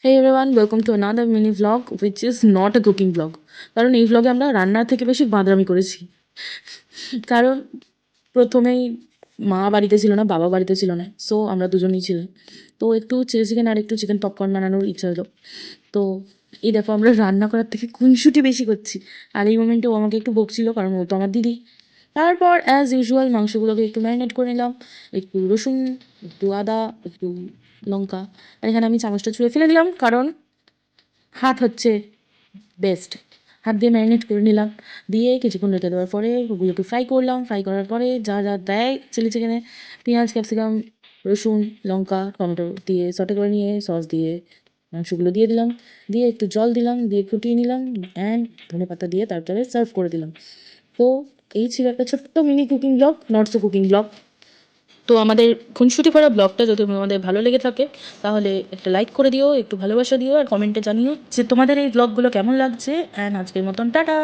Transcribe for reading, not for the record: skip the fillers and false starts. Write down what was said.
Hey everyone, welcome to another mini vlog which is not a cooking vlog. কারণ এই vlog আমরা রান্নার থেকে বেশি বাঁদরামি করেছি। কারণ প্রথমেই মা বাড়িতে ছিল না, বাবা বাড়িতে ছিল না, সো আমরা দুজনেই ছিলাম। তো একটু চিলি চিকেন আর একটু চিকেন পপকর্ন বানানোর ইচ্ছা হলো। তো এই দেখো আমরা রান্না করার থেকে খুনসুটি বেশি করছি। আর এই মোমেন্টে ও আমাকে একটু বকছিল কারণ ও তো আমার দিদি। তারপর অ্যাজ ইউজুয়াল মাংসগুলোকে একটু ম্যারিনেট করে নিলাম, একটু রসুন, একটু আদা, একটু লঙ্কা। আর এখানে আমি চামচটা ছুঁড়ে ফেলে দিলাম কারণ হাত হচ্ছে বেস্ট। হাত দিয়ে ম্যারিনেট করে নিলাম, দিয়ে কিছুক্ষণ রেখে দেওয়ার পরে ওগুলোকে ফ্রাই করলাম। ফ্রাই করার পরে যা যা দেয় চিলি চিকেনে, পেঁয়াজ, ক্যাপসিকাম, রসুন, লঙ্কা, টমেটো দিয়ে সটে করে নিয়ে সস দিয়ে মাংসগুলো দিয়ে দিলাম, দিয়ে একটু জল দিলাম, দিয়ে ফুটিয়ে নিলাম অ্যান্ড ধনেপাতা দিয়ে তারপরে সার্ভ করে দিলাম। তো এই ছিল একটা ছোট্ট mini cooking blog, not so cooking blog. তো আমাদের খুনসুটি করা ব্লগটা যদি তোমাদের ভালো লেগে থাকে তাহলে একটা লাইক করে দিও, একটু ভালোবাসা দিও আর কমেন্টে জানিও যে তোমাদের এই ব্লগগুলো কেমন লাগছে। অ্যান্ড আজকের মতন টাটা।